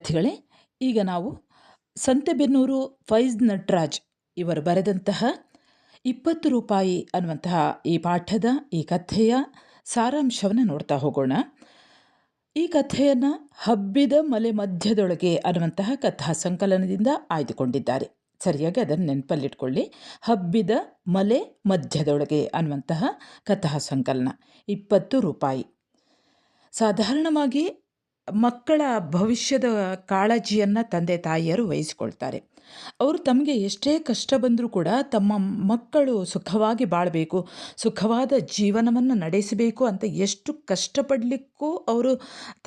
ವಿದ್ಯಾರ್ಥಿಗಳೇ, ಈಗ ನಾವು ಸಂತೆಬೆನ್ನೂರು ಫೈಜ್ ನಟ್ರಾಜ್ ಇವರು ಬರೆದಂತಹ 20 ರೂಪಾಯಿ ಅನ್ನುವಂತಹ ಈ ಪಾಠದ ಈ ಕಥೆಯ ಸಾರಾಂಶವನ್ನು ನೋಡ್ತಾ ಹೋಗೋಣ. ಈ ಕಥೆಯನ್ನು ಹಬ್ಬಿದ ಮಲೆ ಮಧ್ಯದೊಳಗೆ ಅನ್ನುವಂತಹ ಕಥಾ ಸಂಕಲನದಿಂದ ಆಯ್ದುಕೊಂಡಿದ್ದಾರೆ. ಸರಿಯಾಗಿ ಅದನ್ನು ನೆನಪಲ್ಲಿಟ್ಕೊಳ್ಳಿ. ಹಬ್ಬಿದ ಮಲೆ ಮಧ್ಯದೊಳಗೆ ಅನ್ನುವಂತಹ ಕಥಾ ಸಂಕಲನ 20 ರೂಪಾಯಿ. ಸಾಧಾರಣವಾಗಿ ಮಕ್ಕಳ ಭವಿಷ್ಯದ ಕಾಳಜಿಯನ್ನು ತಂದೆ ತಾಯಿಯರು ವಹಿಸಿಕೊಳ್ತಾರೆ. ಅವರು ತಮಗೆ ಎಷ್ಟೇ ಕಷ್ಟ ಬಂದರೂ ಕೂಡ ತಮ್ಮ ಮಕ್ಕಳು ಸುಖವಾಗಿ ಬಾಳಬೇಕು, ಸುಖವಾದ ಜೀವನವನ್ನು ನಡೆಸಬೇಕು ಅಂತ ಎಷ್ಟು ಕಷ್ಟಪಡಲಿಕ್ಕೂ ಅವರು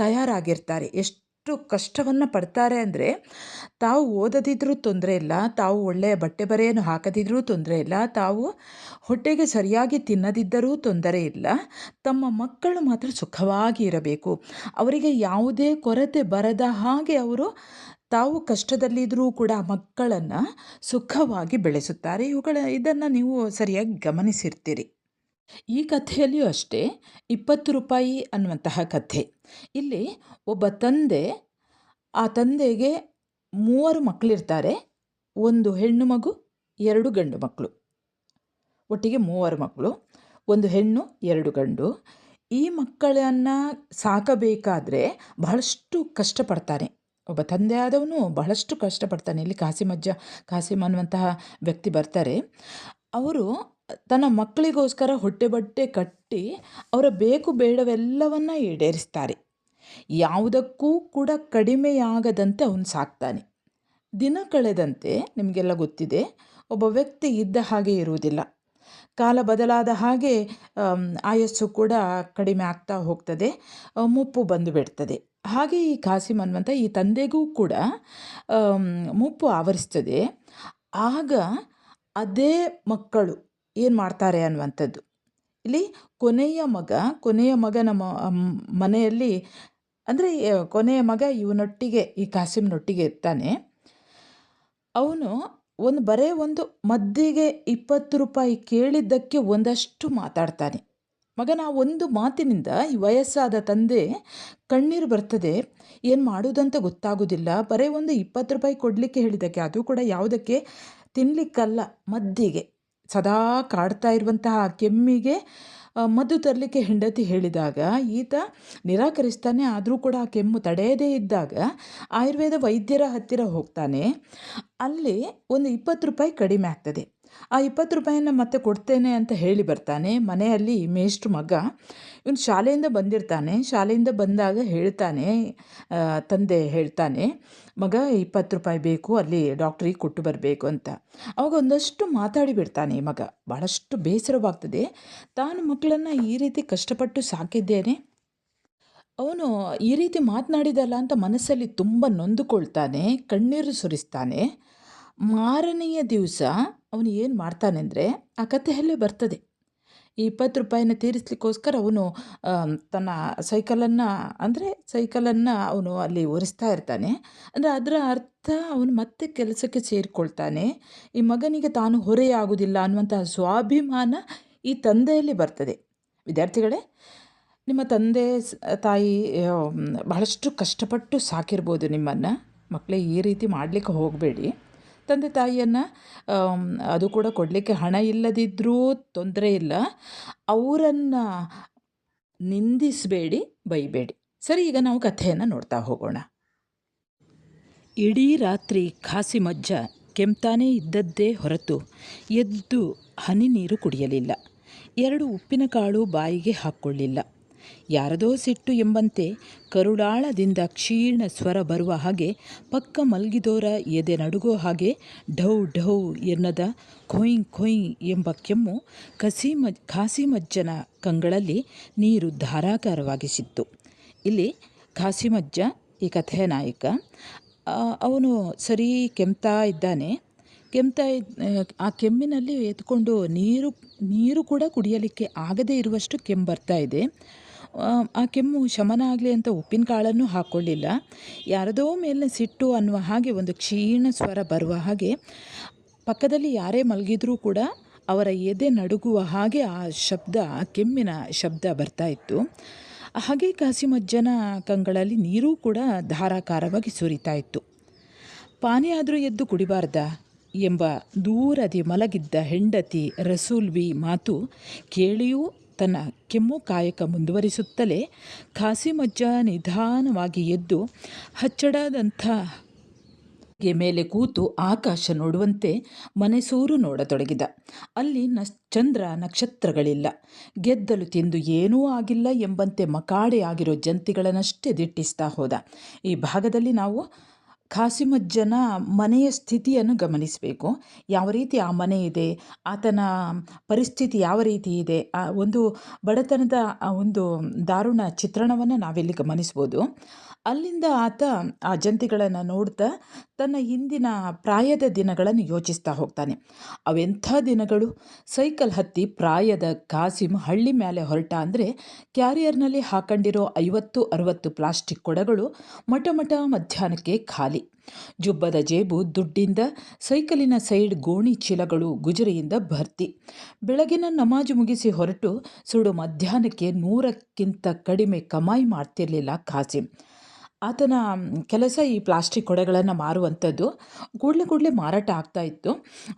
ತಯಾರಾಗಿರ್ತಾರೆ. ಎಷ್ಟು ಕಷ್ಟವನ್ನು ಪಡ್ತಾರೆ ಅಂದರೆ, ತಾವು ಓದದಿದ್ರೂ ತೊಂದರೆ ಇಲ್ಲ, ತಾವು ಒಳ್ಳೆಯ ಬಟ್ಟೆ ಬರೆಯನ್ನು ಹಾಕದಿದ್ರೂ ತೊಂದರೆ ಇಲ್ಲ, ತಾವು ಹೊಟ್ಟೆಗೆ ಸರಿಯಾಗಿ ತಿನ್ನದಿದ್ದರೂ ತೊಂದರೆ ಇಲ್ಲ, ತಮ್ಮ ಮಕ್ಕಳು ಮಾತ್ರ ಸುಖವಾಗಿ ಇರಬೇಕು, ಅವರಿಗೆ ಯಾವುದೇ ಕೊರತೆ ಬರದ ಹಾಗೆ ಅವರು ತಾವು ಕಷ್ಟದಲ್ಲಿದ್ದರೂ ಕೂಡ ಮಕ್ಕಳನ್ನು ಸುಖವಾಗಿ ಬೆಳೆಸುತ್ತಾರೆ. ಇದನ್ನು ನೀವು ಸರಿಯಾಗಿ ಗಮನಿಸಿರ್ತೀರಿ. ಈ ಕಥೆಯಲ್ಲಿಯೂ ಅಷ್ಟೇ 20 ರೂಪಾಯಿ ಅನ್ನುವಂತಹ ಕಥೆ. ಇಲ್ಲಿ ಒಬ್ಬ ತಂದೆ, ಆ ತಂದೆಗೆ 3 ಮಕ್ಕಳಿರ್ತಾರೆ. 1 ಹೆಣ್ಣು ಮಗು, 2 ಗಂಡು ಮಕ್ಕಳು, ಒಟ್ಟಿಗೆ 3 ಮಕ್ಕಳು, 1 ಹೆಣ್ಣು 2 ಗಂಡು. ಈ ಮಕ್ಕಳನ್ನು ಸಾಕಬೇಕಾದ್ರೆ ಬಹಳಷ್ಟು ಕಷ್ಟಪಡ್ತಾನೆ. ಒಬ್ಬ ತಂದೆ ಆದವನು ಬಹಳಷ್ಟು ಕಷ್ಟಪಡ್ತಾನೆ. ಇಲ್ಲಿ ಕಾಸಿಮ್ ಅನ್ನುವಂತಹ ವ್ಯಕ್ತಿ ಬರ್ತಾರೆ. ಅವರು ತನ್ನ ಮಕ್ಕಳಿಗೋಸ್ಕರ ಹೊಟ್ಟೆ ಬಟ್ಟೆ ಕಟ್ಟಿ ಅವರ ಬೇಕು ಬೇಡವೆಲ್ಲವನ್ನ ಈಡೇರಿಸ್ತಾರೆ. ಯಾವುದಕ್ಕೂ ಕೂಡ ಕಡಿಮೆಯಾಗದಂತೆ ಅವನು ಸಾಕ್ತಾನೆ. ದಿನ ಕಳೆದಂತೆ ನಿಮಗೆಲ್ಲ ಗೊತ್ತಿದೆ, ಒಬ್ಬ ವ್ಯಕ್ತಿ ಇದ್ದ ಹಾಗೆ ಇರುವುದಿಲ್ಲ. ಕಾಲ ಬದಲಾದ ಹಾಗೆ ಆಯಸ್ಸು ಕೂಡ ಕಡಿಮೆ ಆಗ್ತಾ ಹೋಗ್ತದೆ, ಮುಪ್ಪು ಬಂದು ಬಿಡ್ತದೆ. ಹಾಗೆ ಈ ಕಾಸಿಮ್ ಅನ್ನುವಂಥ ಈ ತಂದೆಗೂ ಕೂಡ ಮುಪ್ಪು ಆವರಿಸ್ತದೆ. ಆಗ ಅದೇ ಮಕ್ಕಳು ಏನು ಮಾಡ್ತಾರೆ ಅನ್ನುವಂಥದ್ದು. ಇಲ್ಲಿ ಕೊನೆಯ ಮಗನ ಮನೆಯಲ್ಲಿ, ಅಂದರೆ ಕೊನೆಯ ಮಗ ಇವನೊಟ್ಟಿಗೆ, ಈ ಕಾಸಿಮ್ನೊಟ್ಟಿಗೆ ಇರ್ತಾನೆ. ಅವನು ಬರೇ ಒಂದು ಮದ್ದಿಗೆ 20 ರೂಪಾಯಿ ಕೇಳಿದ್ದಕ್ಕೆ ಒಂದಷ್ಟು ಮಾತಾಡ್ತಾನೆ. ಮಗನ ಆ ಒಂದು ಮಾತಿನಿಂದ ಈ ವಯಸ್ಸಾದ ತಂದೆ ಕಣ್ಣೀರು ಬರ್ತದೆ. ಏನು ಮಾಡೋದಂತ ಗೊತ್ತಾಗೋದಿಲ್ಲ. ಬರೀ ಒಂದು 20 ರೂಪಾಯಿ ಕೊಡಲಿಕ್ಕೆ ಹೇಳಿದ್ದಕ್ಕೆ, ಅದು ಕೂಡ ಯಾವುದಕ್ಕೆ, ತಿನ್ನಲಿಕ್ಕಲ್ಲ, ಮದ್ದಿಗೆ. ಸದಾ ಕಾಡ್ತಾ ಇರುವಂತಹ ಕೆಮ್ಮಿಗೆ ಮದ್ದು ತರಲಿಕ್ಕೆ ಹೆಂಡತಿ ಹೇಳಿದಾಗ ಈತ ನಿರಾಕರಿಸ್ತಾನೆ. ಆದರೂ ಕೂಡ ಆ ಕೆಮ್ಮು ತಡೆಯದೇ ಇದ್ದಾಗ ಆಯುರ್ವೇದ ವೈದ್ಯರ ಹತ್ತಿರ ಹೋಗ್ತಾನೆ. ಅಲ್ಲಿ ಒಂದು 20 ರೂಪಾಯಿ ಕಡಿಮೆ ಆಗ್ತದೆ. ಆ 20 ರೂಪಾಯಿನ ಮತ್ತೆ ಕೊಡ್ತೇನೆ ಅಂತ ಹೇಳಿ ಬರ್ತಾನೆ. ಮನೆಯಲ್ಲಿ ಮೇಷ್ಟ್ರ ಮಗ, ಇವನು ಶಾಲೆಯಿಂದ ಬಂದಿರ್ತಾನೆ. ಶಾಲೆಯಿಂದ ಬಂದಾಗ ಹೇಳ್ತಾನೆ, ತಂದೆ ಹೇಳ್ತಾನೆ, ಮಗ 20 ರೂಪಾಯಿ ಬೇಕು, ಅಲ್ಲಿ ಡಾಕ್ಟ್ರಿಗೆ ಕೊಟ್ಟು ಬರಬೇಕು ಅಂತ. ಅವಾಗ ಒಂದಷ್ಟು ಮಾತಾಡಿ ಬಿಡ್ತಾನೆ ಈ ಮಗ. ಭಾಳಷ್ಟು ಬೇಸರವಾಗ್ತದೆ. ತಾನು ಮಕ್ಕಳನ್ನು ಈ ರೀತಿ ಕಷ್ಟಪಟ್ಟು ಸಾಕಿದ್ದೇನೆ, ಅವನು ಈ ರೀತಿ ಮಾತನಾಡಿದಲ್ಲ ಅಂತ ಮನಸ್ಸಲ್ಲಿ ತುಂಬ ನೊಂದುಕೊಳ್ತಾನೆ, ಕಣ್ಣೀರು ಸುರಿಸ್ತಾನೆ. ಮಾರನೆಯ ದಿವಸ ಅವನು ಏನು ಮಾಡ್ತಾನೆ ಅಂದರೆ, ಆ ಕಥೆಯಲ್ಲೇ ಬರ್ತದೆ, ಈ 20 ರೂಪಾಯಿನ ತೀರಿಸ್ಲಿಕ್ಕೋಸ್ಕರ ಅವನು ತನ್ನ ಸೈಕಲನ್ನು ಅವನು ಅಲ್ಲಿ ಒರೆಸ್ತಾ ಇರ್ತಾನೆ. ಅಂದರೆ ಅದರ ಅರ್ಥ ಅವನು ಮತ್ತೆ ಕೆಲಸಕ್ಕೆ ಸೇರಿಕೊಳ್ತಾನೆ. ಈ ಮಗನಿಗೆ ತಾನು ಹೊರೆಯಾಗುವುದಿಲ್ಲ ಅನ್ನುವಂತಹ ಸ್ವಾಭಿಮಾನ ಈ ತಂದೆಯಲ್ಲಿ ಬರ್ತದೆ. ವಿದ್ಯಾರ್ಥಿಗಳೇ, ನಿಮ್ಮ ತಂದೆ ತಾಯಿ ಬಹಳಷ್ಟು ಕಷ್ಟಪಟ್ಟು ಸಾಕಿರ್ಬೋದು ನಿಮ್ಮನ್ನು. ಮಕ್ಕಳೇ, ಈ ರೀತಿ ಮಾಡಲಿಕ್ಕೆ ಹೋಗಬೇಡಿ. ತಂದೆ ತಾಯಿಯನ್ನು ಅದು ಕೂಡ ಕೊಡಲಿಕ್ಕೆ ಹಣ ಇಲ್ಲದಿದ್ದರೂ ತೊಂದರೆ ಇಲ್ಲ, ಅವರನ್ನು ನಿಂದಿಸಬೇಡಿ, ಬೈಬೇಡಿ. ಸರಿ, ಈಗ ನಾವು ಕಥೆಯನ್ನು ನೋಡ್ತಾ ಹೋಗೋಣ. ಇಡೀ ರಾತ್ರಿ ಕಾಸಿಮಜ್ಜ ಕೆಮ್ತಾನೇ ಇದ್ದದ್ದೇ ಹೊರತು ಎದ್ದು ಹನಿ ನೀರು ಕುಡಿಯಲಿಲ್ಲ. 2 ಉಪ್ಪಿನಕಾಳು ಬಾಯಿಗೆ ಹಾಕ್ಕೊಳ್ಳಿಲ್ಲ. ಯಾರದೋ ಸಿಟ್ಟು ಎಂಬಂತೆ ಕರುಳಾಳದಿಂದ ಕ್ಷೀಣ ಸ್ವರ ಬರುವ ಹಾಗೆ, ಪಕ್ಕ ಮಲಗಿದೋರ ಎದೆ ನಡುಗೋ ಹಾಗೆ, ಢೌ ಢೌ ಎನ್ನದ ಖೊಯ್ ಖೊಯ್ ಎಂಬ ಕೆಮ್ಮು ಕಾಸಿಮಜ್ಜನ ಕಂಗಳಲ್ಲಿ ನೀರು ಧಾರಾಕಾರವಾಗಿಸಿತ್ತು. ಇಲ್ಲಿ ಕಾಸಿಮಜ್ಜ ಈ ಕಥೆಯ ನಾಯಕ. ಅವನು ಸರಿ ಕೆಮ್ತಾ ಇದ್ದಾನೆ. ಆ ಕೆಮ್ಮಿನಲ್ಲಿ ಎತ್ಕೊಂಡು ನೀರು ಕೂಡ ಕುಡಿಯಲಿಕ್ಕೆ ಆಗದೇ ಇರುವಷ್ಟು ಕೆಮ್ಮು ಬರ್ತಾ ಇದೆ. ಆ ಕೆಮ್ಮು ಶಮನ ಆಗಲಿ ಅಂತ ಉಪ್ಪಿನ ಕಾಳನ್ನು ಹಾಕ್ಕೊಳ್ಳಿಲ್ಲ. ಯಾರದೋ ಮೇಲಿನ ಸಿಟ್ಟು ಅನ್ನುವ ಹಾಗೆ ಒಂದು ಕ್ಷೀಣ ಸ್ವರ ಬರುವ ಹಾಗೆ, ಪಕ್ಕದಲ್ಲಿ ಯಾರೇ ಮಲಗಿದ್ರೂ ಕೂಡ ಅವರ ಎದೆ ನಡುಗುವ ಹಾಗೆ ಆ ಕೆಮ್ಮಿನ ಶಬ್ದ ಬರ್ತಾ ಇತ್ತು. ಹಾಗೆ ಕಾಸಿಮಜ್ಜನ ಕಂಗಳಲ್ಲಿ ನೀರೂ ಕೂಡ ಧಾರಾಕಾರವಾಗಿ ಸುರಿತಾ ಇತ್ತು. ಪಾನಿ ಆದರೂ ಎದ್ದು ಕುಡಿಬಾರ್ದ ಎಂಬ ದೂರದಿ ಮಲಗಿದ್ದ ಹೆಂಡತಿ ರಸೂಲ್ವಿ ಮಾತು ಕೇಳಿಯೂ ತನ್ನ ಕೆಮ್ಮು ಕಾಯಕ ಮುಂದುವರಿಸುತ್ತಲೇ ಕಾಸಿಮಜ್ಜ ನಿಧಾನವಾಗಿ ಎದ್ದು ಹಚ್ಚಡದಂಥ ಮೇಲೆ ಕೂತು ಆಕಾಶ ನೋಡುವಂತೆ ಮನೆಸೂರು ನೋಡತೊಡಗಿದ. ಅಲ್ಲಿ ಚಂದ್ರ ನಕ್ಷತ್ರಗಳಿಲ್ಲ. ಗೆದ್ದಲು ತಿಂದು ಏನೂ ಆಗಿಲ್ಲ ಎಂಬಂತೆ ಮಕಾಡೆ ಆಗಿರೋ ಜಂತಿಗಳನ್ನಷ್ಟೇ ದಿಟ್ಟಿಸ್ತಾ ಹೋದ. ಈ ಭಾಗದಲ್ಲಿ ನಾವು ಕಾಸಿಮಜ್ಜನ ಮನೆಯ ಸ್ಥಿತಿಯನ್ನು ಗಮನಿಸಬೇಕು. ಯಾವ ರೀತಿ ಆ ಮನೆ ಇದೆ, ಆತನ ಪರಿಸ್ಥಿತಿ ಯಾವ ರೀತಿ ಇದೆ, ಆ ಒಂದು ಬಡತನದ ಒಂದು ದಾರುಣ ಚಿತ್ರಣವನ್ನು ನಾವಿಲ್ಲಿ ಗಮನಿಸ್ಬೋದು. ಅಲ್ಲಿಂದ ಆತ ಆ ಜಂತಿಗಳನ್ನು ನೋಡ್ತಾ ತನ್ನ ಹಿಂದಿನ ಪ್ರಾಯದ ದಿನಗಳನ್ನು ಯೋಚಿಸ್ತಾ ಹೋಗ್ತಾನೆ. ಅವೆಂಥ ದಿನಗಳು! ಸೈಕಲ್ ಹತ್ತಿ ಪ್ರಾಯದ ಕಾಸಿಮ್ ಹಳ್ಳಿ ಮೇಲೆ ಹೊರಟ ಅಂದರೆ ಕ್ಯಾರಿಯರ್ನಲ್ಲಿ ಹಾಕೊಂಡಿರೋ 50-60 ಪ್ಲಾಸ್ಟಿಕ್ ಕೊಡಗಳು ಮಠ ಮಧ್ಯಾಹ್ನಕ್ಕೆ ಖಾಲಿ. ಜುಬ್ಬದ ಜೇಬು ದುಡ್ಡಿಂದ, ಸೈಕಲಿನ ಸೈಡ್ ಗೋಣಿ ಚೀಲಗಳು ಗುಜರಿಯಿಂದ ಭರ್ತಿ. ಬೆಳಗಿನ ನಮಾಜು ಮುಗಿಸಿ ಹೊರಟು ಸುಡು ಮಧ್ಯಾಹ್ನಕ್ಕೆ 100ಕ್ಕಿಂತ ಕಡಿಮೆ ಕಮಾಯಿ ಮಾಡ್ತಿರ್ಲಿಲ್ಲ ಕಾಸಿಮ್. ಆತನ ಕೆಲಸ ಈ ಪ್ಲಾಸ್ಟಿಕ್ ಕೊಡೆಗಳನ್ನು ಮಾರುವಂಥದ್ದು. ಕೂಡಲೇ ಮಾರಾಟ ಆಗ್ತಾ ಇತ್ತು.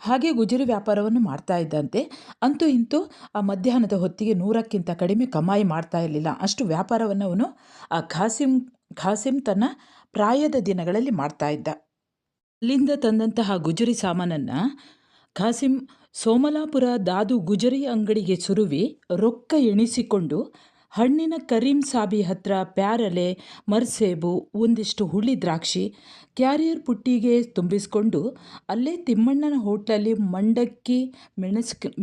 ಹಾಗೆ ಗುಜರಿ ವ್ಯಾಪಾರವನ್ನು ಮಾಡ್ತಾ ಇದ್ದಂತೆ. ಅಂತೂ ಇಂತೂ ಆ ಮಧ್ಯಾಹ್ನದ ಹೊತ್ತಿಗೆ 100ಕ್ಕಿಂತ ಕಡಿಮೆ ಕಮಾಯಿ ಮಾಡ್ತಾ ಇರಲಿಲ್ಲ. ಅಷ್ಟು ವ್ಯಾಪಾರವನ್ನು ಅವನು ಆ ಖಾಸಿಮ್ ತನ್ನ ಪ್ರಾಯದ ದಿನಗಳಲ್ಲಿ ಮಾಡ್ತಾ ಇದ್ದ. ಅಲ್ಲಿಂದ ತಂದಂತಹ ಗುಜರಿ ಸಾಮಾನನ್ನು ಖಾಸಿಮ್ ಸೋಮಲಾಪುರ ದಾದು ಗುಜರಿ ಅಂಗಡಿಗೆ ಸುರುವಿ ರೊಕ್ಕ ಎಣಿಸಿಕೊಂಡು ಹಣ್ಣಿನ ಕರೀಂ ಸಾಬಿ ಹತ್ರ ಪ್ಯಾರಲೆ, ಮರ್ಸೇಬು, ಒಂದಿಷ್ಟು ಹುಳಿ ದ್ರಾಕ್ಷಿ ಕ್ಯಾರಿಯರ್ ಪುಟ್ಟಿಗೆ ತುಂಬಿಸ್ಕೊಂಡು ಅಲ್ಲೇ ತಿಮ್ಮಣ್ಣನ ಹೋಟ್ಲಲ್ಲಿ ಮಂಡಕ್ಕಿ,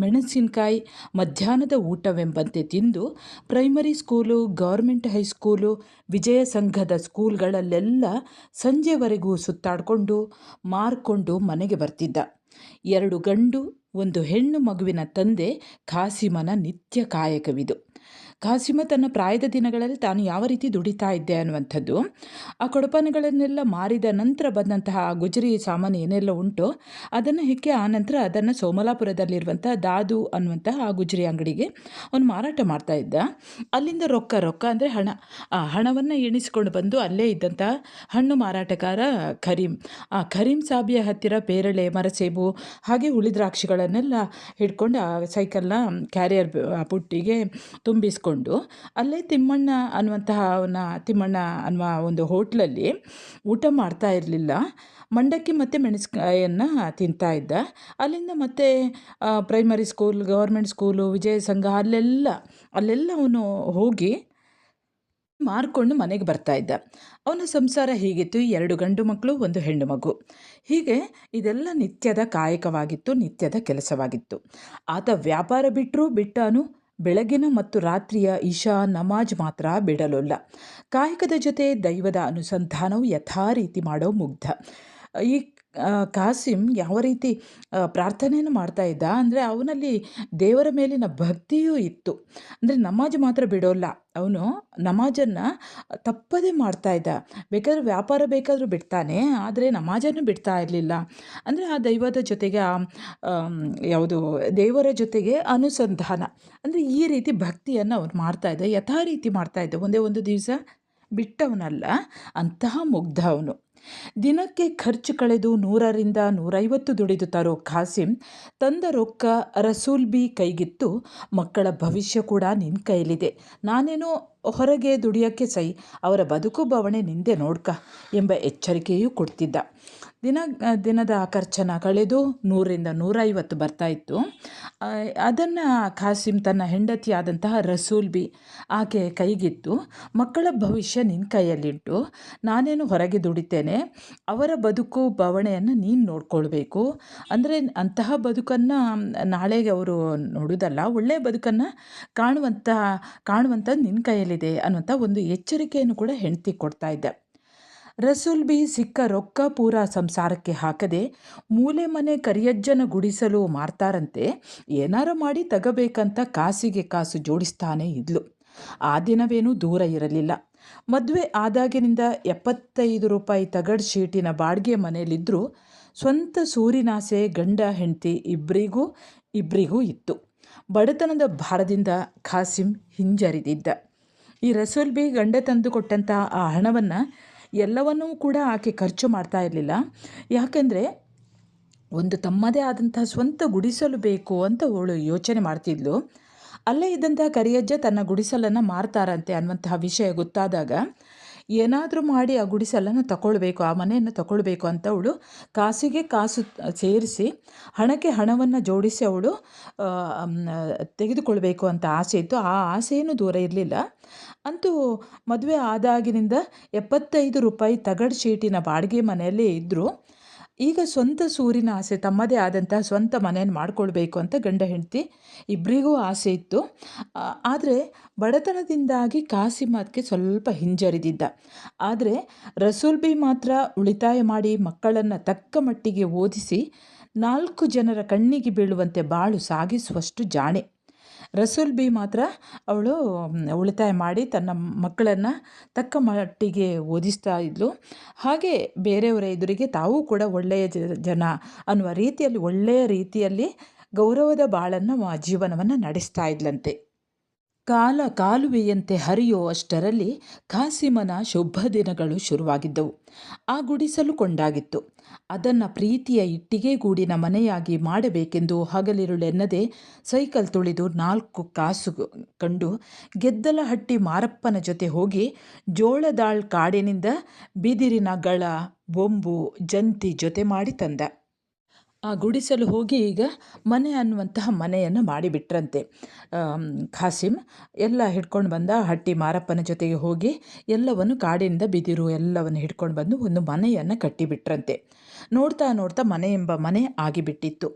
ಮೆಣಸಿನಕಾಯಿ ಮಧ್ಯಾಹ್ನದ ಊಟವೆಂಬಂತೆ ತಿಂದು ಪ್ರೈಮರಿ ಸ್ಕೂಲು, ಗೌರ್ಮೆಂಟ್ ಹೈಸ್ಕೂಲು, ವಿಜಯ ಸಂಘದ ಸ್ಕೂಲ್ಗಳಲ್ಲೆಲ್ಲ ಸಂಜೆವರೆಗೂ ಸುತ್ತಾಡಿಕೊಂಡು ಮಾರ್ಕೊಂಡು ಮನೆಗೆ ಬರ್ತಿದ್ದ. 2 ಗಂಡು 1 ಹೆಣ್ಣು ಮಗುವಿನ ತಂದೆ ಕಾಸಿಮನ ನಿತ್ಯ ಕಾಯಕವಿದು. ಕಾಸಿಮ ತನ್ನ ಪ್ರಾಯದ ದಿನಗಳಲ್ಲಿ ತಾನು ಯಾವ ರೀತಿ ದುಡಿತಾ ಇದ್ದೆ ಅನ್ನುವಂಥದ್ದು, ಆ ಕೊಡಪಾನಗಳನ್ನೆಲ್ಲ ಮಾರಿದ ನಂತರ ಬಂದಂತಹ ಆ ಗುಜರಿ ಸಾಮಾನು ಏನೆಲ್ಲ ಉಂಟು ಅದನ್ನು ಹೆಕ್ಕಿ ಆ ನಂತರ ಅದನ್ನು ಸೋಮಲಾಪುರದಲ್ಲಿರುವಂಥ ದಾದು ಅನ್ನುವಂತಹ ಆ ಗುಜರಿ ಅಂಗಡಿಗೆ ಅವನು ಮಾರಾಟ ಮಾಡ್ತಾ ಇದ್ದ. ಅಲ್ಲಿಂದ ರೊಕ್ಕ ಅಂದರೆ ಹಣ, ಆ ಹಣವನ್ನು ಎಣಿಸ್ಕೊಂಡು ಬಂದು ಅಲ್ಲೇ ಇದ್ದಂಥ ಹಣ್ಣು ಮಾರಾಟಗಾರ ಆ ಕರೀಂ ಸಾಬಿಯ ಹತ್ತಿರ ಪೇರಳೆ, ಮರಸೇಬು ಹಾಗೆ ಹುಳಿ ದ್ರಾಕ್ಷಿಗಳನ್ನೆಲ್ಲ ಹಿಡ್ಕೊಂಡು ಆ ಸೈಕಲ್ನ ಕ್ಯಾರಿಯರ್ ಪುಟ್ಟಿಗೆ ತುಂಬಿಸ್ಕೊಂಡು ಅಲ್ಲೇ ತಿಮ್ಮಣ್ಣ ಅನ್ನುವ ಒಂದು ಹೋಟ್ಲಲ್ಲಿ ಊಟ ಮಾಡ್ತಾ ಇರಲಿಲ್ಲ. ಮಂಡಕ್ಕಿ ಮತ್ತು ಮೆಣಸಿನಕಾಯಿಯನ್ನು ತಿಂತಾ ಇದ್ದ. ಅಲ್ಲಿಂದ ಮತ್ತೆ ಪ್ರೈಮರಿ ಸ್ಕೂಲ್, ಗೌರ್ಮೆಂಟ್ ಸ್ಕೂಲು, ವಿಜಯ ಸಂಘ ಅಲ್ಲೆಲ್ಲ ಅವನು ಹೋಗಿ ಮಾರ್ಕೊಂಡು ಮನೆಗೆ ಬರ್ತಾ ಇದ್ದ. ಅವನ ಸಂಸಾರ ಹೀಗಿತ್ತು. 2 ಗಂಡು ಮಕ್ಕಳು 1 ಹೆಣ್ಣು ಮಗು. ಹೀಗೆ ಇದೆಲ್ಲ ನಿತ್ಯದ ಕಾಯಕವಾಗಿತ್ತು, ನಿತ್ಯದ ಕೆಲಸವಾಗಿತ್ತು. ಆತ ವ್ಯಾಪಾರ ಬಿಟ್ಟಾನು ಬೆಳಗಿನ ಮತ್ತು ರಾತ್ರಿಯ ಇಶಾ ನಮಾಜ್ ಮಾತ್ರ ಬಿಡಲೊಲ್ಲ. ಕಾಯಕದ ಜೊತೆ ದೈವದ ಅನುಸಂಧಾನವು ಯಥಾರೀತಿ ಮಾಡೋ ಮುಗ್ಧ. ಈ ಕಾಸಿಮ್ ಯಾವ ರೀತಿ ಪ್ರಾರ್ಥನೆಯನ್ನು ಮಾಡ್ತಾ ಇದ್ದ ಅಂದರೆ ಅವನಲ್ಲಿ ದೇವರ ಮೇಲಿನ ಭಕ್ತಿಯೂ ಇತ್ತು. ಅಂದರೆ ನಮಾಜ್ ಮಾತ್ರ ಬಿಡೋಲ್ಲ, ಅವನು ನಮಾಜನ್ನು ತಪ್ಪದೇ ಮಾಡ್ತಾ ಇದ್ದ. ಬೇಕಾದ್ರೆ ವ್ಯಾಪಾರ ಬೇಕಾದರೂ ಬಿಡ್ತಾನೆ, ಆದರೆ ನಮಾಜನ್ನು ಬಿಡ್ತಾ ಇರಲಿಲ್ಲ. ಅಂದರೆ ಆ ದೈವದ ಜೊತೆಗೆ ಯಾವುದು ದೇವರ ಜೊತೆಗೆ ಅನುಸಂಧಾನ, ಅಂದರೆ ಈ ರೀತಿ ಭಕ್ತಿಯನ್ನು ಅವನು ಮಾಡ್ತಾ ಇದ್ದ, ಯಥಾರೀತಿ ಮಾಡ್ತಾ ಇದ್ದ. ಒಂದೇ ಒಂದು ದಿವಸ ಬಿಟ್ಟವನಲ್ಲ, ಅಂತಹ ಮುಗ್ಧ ಅವನು. ದಿನಕ್ಕೆ ಖರ್ಚು ಕಳೆದು 100ರಿಂದ 150 ದುಡಿದು ತರೋ ಕಾಸಿಮ್ ತಂದ ರೊಕ್ಕ ರಸೂಲ್ಬಿ ಕೈಗಿತ್ತು. ಮಕ್ಕಳ ಭವಿಷ್ಯ ಕೂಡ ನಿನ್ನ ಕೈಲಿದೆ, ನಾನೇನೋ ಹೊರಗೆ ದುಡಿಯೋಕ್ಕೆ ಸೈ, ಅವರ ಬದುಕು ಬವಣೆ ನಿಂದೆ ನೋಡ್ಕ ಎಂಬ ಎಚ್ಚರಿಕೆಯೂ ಕೊಡ್ತಿದ್ದ. ದಿನದ ಖರ್ಚನ್ನು ಕಳೆದು 100ರಿಂದ 150 ಬರ್ತಾ ಇತ್ತು. ಅದನ್ನು ಕಾಸಿಮ್ ತನ್ನ ಹೆಂಡತಿಯಾದಂತಹ ರಸೂಲ್ಬಿ ಆಕೆ ಕೈಗಿತ್ತು. ಮಕ್ಕಳ ಭವಿಷ್ಯ ನಿನ್ನ ಕೈಯಲ್ಲಿಂಟು, ನಾನೇನು ಹೊರಗೆ ದುಡಿತೇನೆ, ಅವರ ಬದುಕು ಬವಣೆಯನ್ನು ನೀನು ನೋಡ್ಕೊಳ್ಬೇಕು. ಅಂದರೆ ಅಂತಹ ಬದುಕನ್ನು ನಾಳೆಗೆ ಅವರು ನೋಡೋದಲ್ಲ, ಒಳ್ಳೆಯ ಬದುಕನ್ನು ಕಾಣುವಂಥದ್ದು ನಿನ್ನ ಕೈಯಲ್ಲಿದೆ ಅನ್ನುವಂಥ ಒಂದು ಎಚ್ಚರಿಕೆಯನ್ನು ಕೂಡ ಹೆಂಡತಿ ಕೊಡ್ತಾ ಇದ್ದೆ. ರಸೂಲ್ಬಿ ಸಿಕ್ಕ ರೊಕ್ಕ ಪೂರ ಸಂಸಾರಕ್ಕೆ ಹಾಕದೆ ಮೂಲೆ ಮನೆ ಕರಿಯಜ್ಜನ ಗುಡಿಸಲು ಮಾರ್ತಾರಂತೆ ಏನಾರ ಮಾಡಿ ತಗಬೇಕಂತ ಕಾಸಿಗೆ ಕಾಸು ಜೋಡಿಸ್ತಾನೆ ಇದ್ಲು. ಆ ದಿನವೇನೂ ದೂರ ಇರಲಿಲ್ಲ. ಮದುವೆ ಆದಾಗಿನಿಂದ 75 ರೂಪಾಯಿ ತಗಡ್ ಶೀಟಿನ ಬಾಡಿಗೆ ಮನೆಯಲ್ಲಿದ್ದರೂ ಸ್ವಂತ ಸೂರಿನಾಸೆ ಗಂಡ ಹೆಂಡತಿ ಇಬ್ಬರಿಗೂ ಇತ್ತು. ಬಡತನದ ಭಾರದಿಂದ ಕಾಸಿಮ್ ಹಿಂಜರಿದಿದ್ದ. ಈ ರಸೂಲ್ ಬಿ ಗಂಡ ತಂದು ಕೊಟ್ಟಂಥ ಆ ಹಣವನ್ನು ಎಲ್ಲವನ್ನೂ ಕೂಡ ಆಕೆ ಖರ್ಚು ಮಾಡ್ತಾ ಇರಲಿಲ್ಲ. ಯಾಕೆಂದರೆ ಒಂದು ತಮ್ಮದೇ ಆದಂತಹ ಸ್ವಂತ ಗುಡಿಸಲು ಬೇಕು ಅಂತ ಅವಳು ಯೋಚನೆ ಮಾಡ್ತಿದ್ಲು. ಅಲ್ಲೇ ಇದ್ದಂತಹ ಕರಿಯಜ್ಜ ತನ್ನ ಗುಡಿಸಲನ್ನು ಮಾರ್ತಾರಂತೆ ಅನ್ನುವಂತಹ ವಿಷಯ ಗೊತ್ತಾದಾಗ ಏನಾದರೂ ಮಾಡಿ ಆ ಗುಡಿಸಲನ್ನು ತಗೊಳ್ಬೇಕು, ಆ ಮನೆಯನ್ನು ತಗೊಳ್ಬೇಕು ಅಂತ ಅವಳು ಕಾಸಿಗೆ ಕಾಸು ಸೇರಿಸಿ ಹಣಕ್ಕೆ ಹಣವನ್ನು ಜೋಡಿಸಿ ಅವಳು ತೆಗೆದುಕೊಳ್ಬೇಕು ಅಂತ ಆಸೆ ಇತ್ತು. ಆ ಆಸೆಯೂ ದೂರ ಇರಲಿಲ್ಲ. ಅಂತೂ ಮದುವೆ ಆದಾಗಿನಿಂದ 75 ರೂಪಾಯಿ ತಗಡು ಶೀಟಿನ ಬಾಡಿಗೆ ಮನೆಯಲ್ಲೇ ಇದ್ದರು. ಈಗ ಸ್ವಂತ ಸೂರಿನ ಆಸೆ, ತಮ್ಮದೇ ಆದಂತಹ ಸ್ವಂತ ಮನೆಯನ್ನು ಮಾಡಿಕೊಳ್ಬೇಕು ಅಂತ ಗಂಡ ಹೆಂಡತಿ ಇಬ್ಬರಿಗೂ ಆಸೆ ಇತ್ತು. ಆದರೆ ಬಡತನದಿಂದಾಗಿ ಕಾಸಿಮ್ ಅದಕ್ಕೆ ಸ್ವಲ್ಪ ಹಿಂಜರಿದಿದ್ದ. ಆದರೆ ರಸೂಲ್ ಬಿ ಮಾತ್ರ ಉಳಿತಾಯ ಮಾಡಿ ಮಕ್ಕಳನ್ನು ತಕ್ಕ ಮಟ್ಟಿಗೆ ಓದಿಸಿ 4 ಜನರ ಕಣ್ಣಿಗೆ ಬೀಳುವಂತೆ ಬಾಳು ಸಾಗಿಸುವಷ್ಟು ಜಾಣೆ. ರಸೂಲ್ ಬಿ ಮಾತ್ರ ಅವಳು ಉಳಿತಾಯ ಮಾಡಿ ತನ್ನ ಮಕ್ಕಳನ್ನು ತಕ್ಕ ಮಟ್ಟಿಗೆ ಓದಿಸ್ತಾ ಇದ್ಲು. ಹಾಗೆ ಬೇರೆಯವರ ಎದುರಿಗೆ ತಾವೂ ಕೂಡ ಒಳ್ಳೆಯ ಜನ ಅನ್ನುವ ರೀತಿಯಲ್ಲಿ, ಒಳ್ಳೆಯ ರೀತಿಯಲ್ಲಿ ಗೌರವದ ಬಾಳನ್ನು ಜೀವನವನ್ನು ನಡೆಸ್ತಾ ಇದ್ಲಂತೆ. ಕಾಲುವೆಯಂತೆ ಹರಿಯುವಷ್ಟರಲ್ಲಿ ಕಾಸಿಮನ ಶುಭ ದಿನಗಳು ಶುರುವಾಗಿದ್ದವು. ಆ ಗುಡಿಸಲು ಕೊಂಡಾಗಿತ್ತು. ಅದನ್ನು ಪ್ರೀತಿಯ ಇಟ್ಟಿಗೆ ಗೂಡಿನ ಮನೆಯಾಗಿ ಮಾಡಬೇಕೆಂದು ಹಗಲಿರುಳೆನ್ನದೆ ಸೈಕಲ್ ತುಳಿದು 4 ಕಾಸು ಕಂಡು ಗೆದ್ದಲಹಟ್ಟಿ ಮಾರಪ್ಪನ ಜೊತೆ ಹೋಗಿ ಜೋಳದಾಳ್ ಕಾಡಿನಿಂದ ಬಿದಿರಿನ ಗಳ, ಬೊಂಬು, ಜಂತಿ ಜೊತೆ ಮಾಡಿ ತಂದ. ಆ ಗುಡಿಸಲು ಹೋಗಿ ಈಗ ಮನೆ ಅನ್ನುವಂತಹ ಮನೆಯನ್ನು ಮಾಡಿಬಿಟ್ರಂತೆ. ಖಾಸಿಮ್ ಎಲ್ಲ ಹಿಡ್ಕೊಂಡು ಬಂದ. ಹಟ್ಟಿ ಮಾರಪ್ಪನ ಜೊತೆಗೆ ಹೋಗಿ ಎಲ್ಲವನ್ನು ಕಾಡಿನಿಂದ ಬಿದಿರು ಎಲ್ಲವನ್ನು ಹಿಡ್ಕೊಂಡು ಬಂದು ಒಂದು ಮನೆಯನ್ನು ಕಟ್ಟಿಬಿಟ್ರಂತೆ. ನೋಡ್ತಾ ನೋಡ್ತಾ ಮನೆ ಎಂಬ ಮನೆ ಆಗಿಬಿಟ್ಟಿತ್ತು.